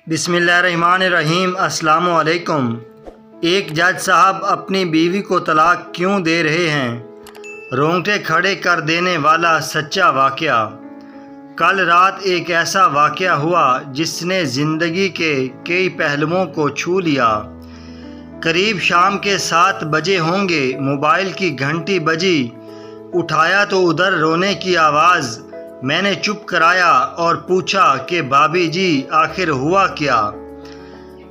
बिस्मिल्लाहिर्रहमानिर्रहीम। अस्सलामु अलैकुम। एक जज साहब अपनी बीवी को तलाक क्यों दे रहे हैं? रोंगटे खड़े कर देने वाला सच्चा वाक़या। कल रात एक ऐसा वाक़या हुआ जिसने ज़िंदगी के कई पहलुओं को छू लिया। करीब शाम के 7 बजे होंगे, मोबाइल की घंटी बजी। उठाया तो उधर रोने की आवाज़। मैंने चुप कराया और पूछा कि भाभी जी आखिर हुआ क्या?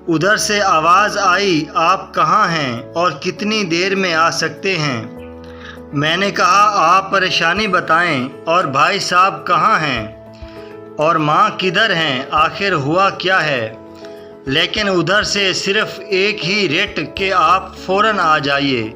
उधर से आवाज़ आई, आप कहाँ हैं और कितनी देर में आ सकते हैं? मैंने कहा, आप परेशानी बताएं और भाई साहब कहाँ हैं और माँ किधर हैं, आखिर हुआ क्या है? लेकिन उधर से सिर्फ़ एक ही रट कि आप फ़ौरन आ जाइए।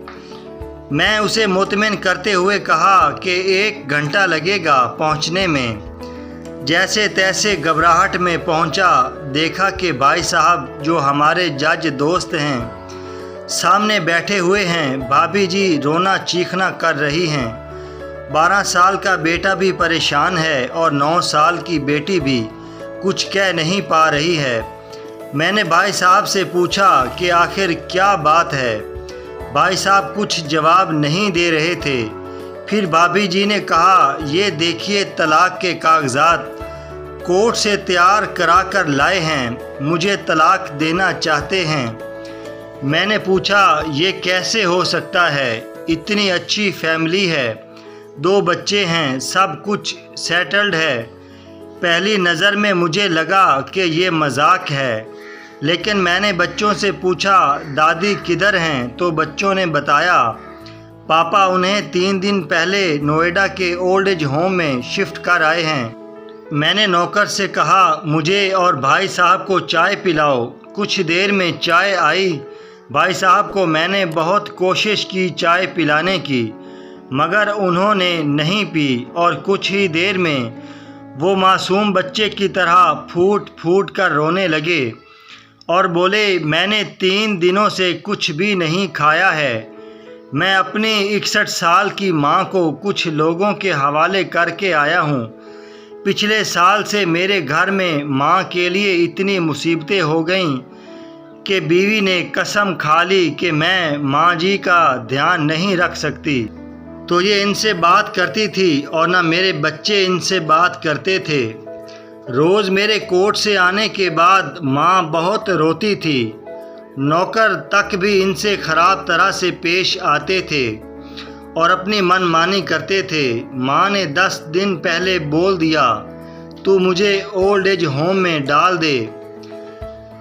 मैं उसे मुतमिन करते हुए कहा कि 1 घंटा लगेगा पहुंचने में। जैसे तैसे घबराहट में पहुंचा, देखा कि भाई साहब जो हमारे जज दोस्त हैं सामने बैठे हुए हैं। भाभी जी रोना चीखना कर रही हैं। 12 साल का बेटा भी परेशान है और 9 साल की बेटी भी कुछ कह नहीं पा रही है। मैंने भाई साहब से पूछा कि आखिर क्या बात है। भाई साहब कुछ जवाब नहीं दे रहे थे। फिर भाभी जी ने कहा, ये देखिए तलाक के कागजात कोर्ट से तैयार करा कर लाए हैं, मुझे तलाक देना चाहते हैं। मैंने पूछा, ये कैसे हो सकता है? इतनी अच्छी फैमिली है, 2 बच्चे हैं, सब कुछ सेटल्ड है। पहली नज़र में मुझे लगा कि ये मजाक है, लेकिन मैंने बच्चों से पूछा, दादी किधर हैं? तो बच्चों ने बताया, पापा उन्हें 3 दिन पहले नोएडा के ओल्ड एज होम में शिफ्ट कर आए हैं। मैंने नौकर से कहा, मुझे और भाई साहब को चाय पिलाओ। कुछ देर में चाय आई। भाई साहब को मैंने बहुत कोशिश की चाय पिलाने की, मगर उन्होंने नहीं पी और कुछ ही देर में वो मासूम बच्चे की तरह फूट फूट कर रोने लगे और बोले, मैंने 3 दिनों से कुछ भी नहीं खाया है। मैं अपनी 61 साल की माँ को कुछ लोगों के हवाले करके आया हूँ। पिछले साल से मेरे घर में माँ के लिए इतनी मुसीबतें हो गईं कि बीवी ने कसम खा ली कि मैं माँ जी का ध्यान नहीं रख सकती। तो ये इनसे बात करती थी और ना मेरे बच्चे इनसे बात करते थे। रोज़ मेरे कोर्ट से आने के बाद माँ बहुत रोती थी। नौकर तक भी इनसे ख़राब तरह से पेश आते थे और अपनी मनमानी करते थे। माँ ने 10 दिन पहले बोल दिया, तू मुझे ओल्ड एज होम में डाल दे।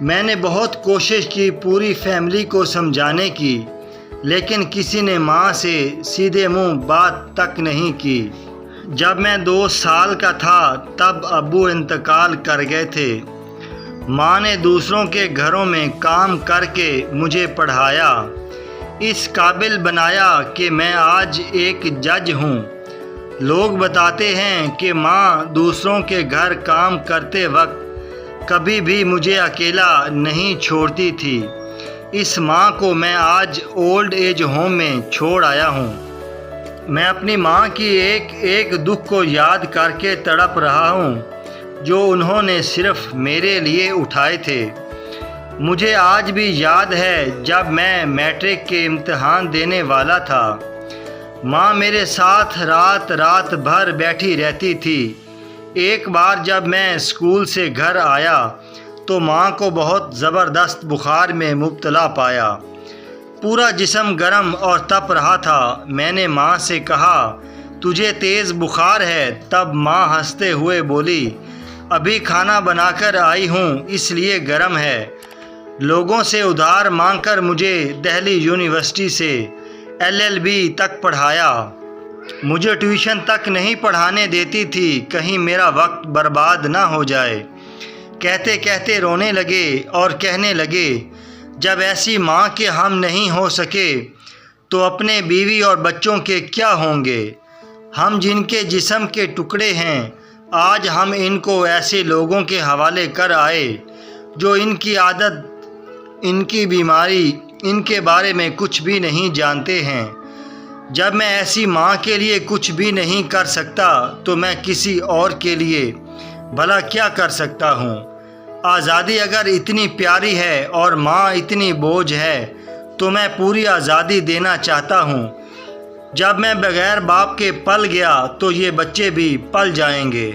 मैंने बहुत कोशिश की पूरी फैमिली को समझाने की, लेकिन किसी ने माँ से सीधे मुंह बात तक नहीं की। जब मैं 2 साल का था तब अब्बू इंतकाल कर गए थे। माँ ने दूसरों के घरों में काम करके मुझे पढ़ाया, इस काबिल बनाया कि मैं आज एक जज हूँ। लोग बताते हैं कि माँ दूसरों के घर काम करते वक्त कभी भी मुझे अकेला नहीं छोड़ती थी। इस माँ को मैं आज ओल्ड एज होम में छोड़ आया हूँ। मैं अपनी माँ की एक एक दुख को याद करके तड़प रहा हूँ जो उन्होंने सिर्फ मेरे लिए उठाए थे। मुझे आज भी याद है जब मैं मैट्रिक के इम्तिहान देने वाला था। माँ मेरे साथ रात रात भर बैठी रहती थी। एक बार जब मैं स्कूल से घर आया तो माँ को बहुत ज़बरदस्त बुखार में मुब्तला पाया। पूरा जिस्म गर्म और तप रहा था। मैंने माँ से कहा, तुझे तेज़ बुखार है? तब माँ हंसते हुए बोली, अभी खाना बनाकर आई हूँ इसलिए गर्म है। लोगों से उधार मांगकर मुझे दिल्ली यूनिवर्सिटी से LLB तक पढ़ाया। मुझे ट्यूशन तक नहीं पढ़ाने देती थी, कहीं मेरा वक्त बर्बाद ना हो जाए। कहते कहते रोने लगे और कहने लगे, जब ऐसी माँ के हम नहीं हो सके तो अपने बीवी और बच्चों के क्या होंगे? हम जिनके जिस्म के टुकड़े हैं, आज हम इनको ऐसे लोगों के हवाले कर आए जो इनकी आदत, इनकी बीमारी, इनके बारे में कुछ भी नहीं जानते हैं। जब मैं ऐसी माँ के लिए कुछ भी नहीं कर सकता तो मैं किसी और के लिए भला क्या कर सकता हूँ? آزادی اگر اتنی پیاری ہے اور ماں اتنی بوجھ ہے تو میں پوری آزادی دینا چاہتا ہوں۔ جب میں بغیر باپ کے پل گیا تو یہ بچے بھی پل جائیں گے،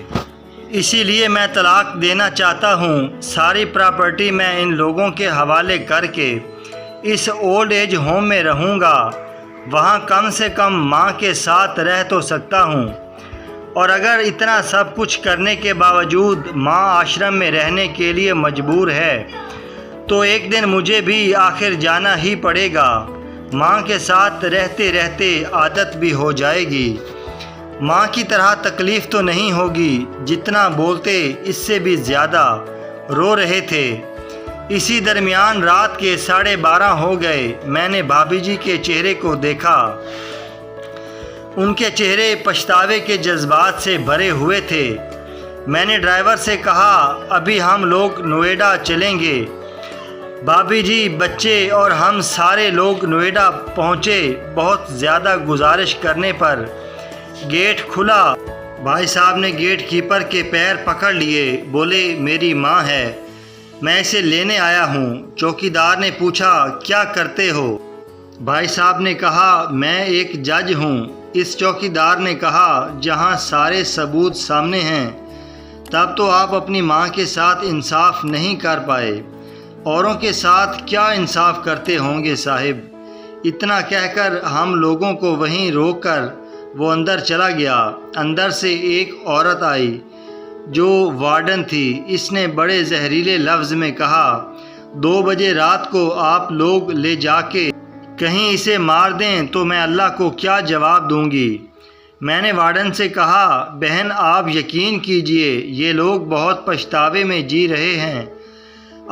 اسی لیے میں طلاق دینا چاہتا ہوں۔ ساری پراپرٹی میں ان لوگوں کے حوالے کر کے اس اولڈ ایج ہوم میں رہوں گا، وہاں کم سے کم ماں کے ساتھ رہ تو سکتا ہوں۔ اور اگر اتنا سب کچھ کرنے کے باوجود ماں آشرم میں رہنے کے لیے مجبور ہے تو ایک دن مجھے بھی آخر جانا ہی پڑے گا۔ ماں کے ساتھ رہتے رہتے عادت بھی ہو جائے گی، ماں کی طرح تکلیف تو نہیں ہوگی۔ جتنا بولتے اس سے بھی زیادہ رو رہے تھے۔ اسی درمیان رات کے 12:30 ہو گئے۔ میں نے بھابھی جی کے چہرے کو دیکھا، ان کے چہرے پچھتاوے کے جذبات سے بھرے ہوئے تھے۔ میں نے ڈرائیور سے کہا ابھی ہم لوگ نوئیڈا چلیں گے۔ بھابھی جی، بچے اور ہم سارے لوگ نوئیڈا پہنچے۔ بہت زیادہ گزارش کرنے پر گیٹ کھلا۔ بھائی صاحب نے گیٹ کیپر کے پیر پکڑ لیے، بولے میری ماں ہے، میں اسے لینے آیا ہوں۔ چوکیدار نے پوچھا کیا کرتے ہو؟ بھائی صاحب نے کہا میں ایک جج ہوں۔ اس چوکیدار نے کہا جہاں سارے ثبوت سامنے ہیں تب تو آپ اپنی ماں کے ساتھ انصاف نہیں کر پائے، اوروں کے ساتھ کیا انصاف کرتے ہوں گے صاحب؟ اتنا کہہ کر ہم لوگوں کو وہیں روک کر وہ اندر چلا گیا۔ اندر سے ایک عورت آئی جو وارڈن تھی۔ اس نے بڑے زہریلے لفظ میں کہا 2 بجے رات کو آپ لوگ لے جا کے کہیں اسے مار دیں تو میں اللہ کو کیا جواب دوں گی؟ میں نے وارڈن سے کہا بہن آپ یقین کیجئے یہ لوگ بہت پچھتاوے میں جی رہے ہیں۔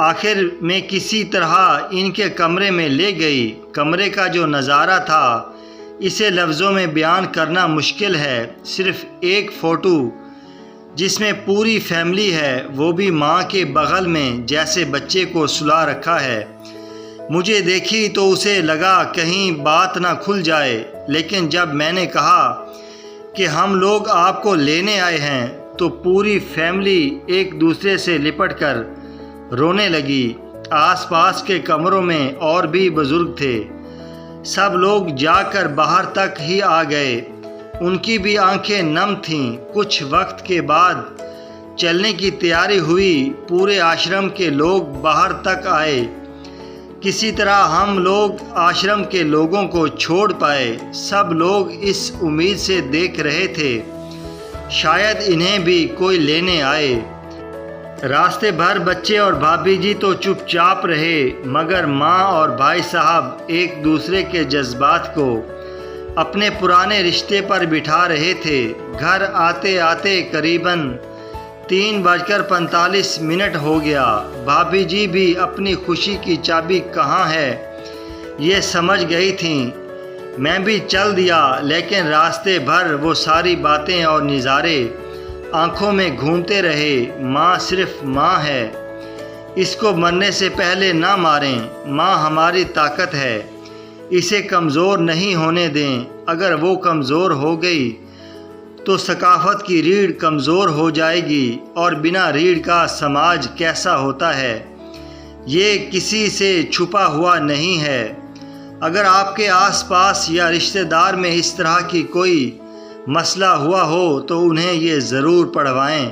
آخر میں کسی طرح ان کے کمرے میں لے گئی۔ کمرے کا جو نظارہ تھا اسے لفظوں میں بیان کرنا مشکل ہے۔ صرف ایک فوٹو جس میں پوری فیملی ہے، وہ بھی ماں کے بغل میں جیسے بچے کو سلا رکھا ہے۔ مجھے دیکھی تو اسے لگا کہیں بات نہ کھل جائے، لیکن جب میں نے کہا کہ ہم لوگ آپ کو لینے آئے ہیں تو پوری فیملی ایک دوسرے سے لپٹ کر رونے لگی۔ آس پاس کے کمروں میں اور بھی بزرگ تھے، سب لوگ جا کر باہر تک ہی آ گئے۔ ان کی بھی آنکھیں نم تھیں۔ کچھ وقت کے بعد چلنے کی تیاری ہوئی، پورے آشرم کے لوگ باہر تک آئے۔ کسی طرح ہم لوگ آشرم کے لوگوں کو چھوڑ پائے۔ سب لوگ اس امید سے دیکھ رہے تھے شاید انہیں بھی کوئی لینے آئے۔ راستے بھر بچے اور بھابھی جی تو چپ چاپ رہے، مگر ماں اور بھائی صاحب ایک دوسرے کے جذبات کو اپنے پرانے رشتے پر بٹھا رہے تھے۔ گھر آتے آتے قریباً 3:45 ہو گیا۔ بھابھی جی بھی اپنی خوشی کی چابی کہاں ہے یہ سمجھ گئی تھیں۔ میں بھی چل دیا، لیکن راستے بھر وہ ساری باتیں اور نظارے آنکھوں میں گھومتے رہے۔ ماں صرف ماں ہے، اس کو مرنے سے پہلے نہ ماریں۔ ماں ہماری طاقت ہے، اسے کمزور نہیں ہونے دیں۔ اگر وہ کمزور ہو گئی تو ثقافت کی ریڑھ کمزور ہو جائے گی، اور بنا ریڑھ کا سماج کیسا ہوتا ہے یہ کسی سے چھپا ہوا نہیں ہے۔ اگر آپ کے آس پاس یا رشتہ دار میں اس طرح کی کوئی مسئلہ ہوا ہو تو انہیں یہ ضرور پڑھوائیں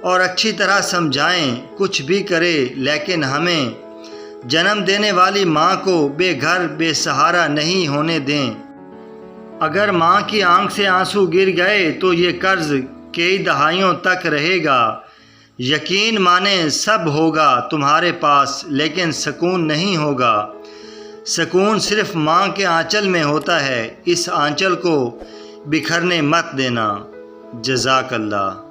اور اچھی طرح سمجھائیں۔ کچھ بھی کرے لیکن ہمیں جنم دینے والی ماں کو بے گھر بے سہارا نہیں ہونے دیں۔ اگر ماں کی آنکھ سے آنسو گر گئے تو یہ قرض کئی دہائیوں تک رہے گا۔ یقین مانیں سب ہوگا تمہارے پاس، لیکن سکون نہیں ہوگا۔ سکون صرف ماں کے آنچل میں ہوتا ہے۔ اس آنچل کو بکھرنے مت دینا۔ جزاک اللہ۔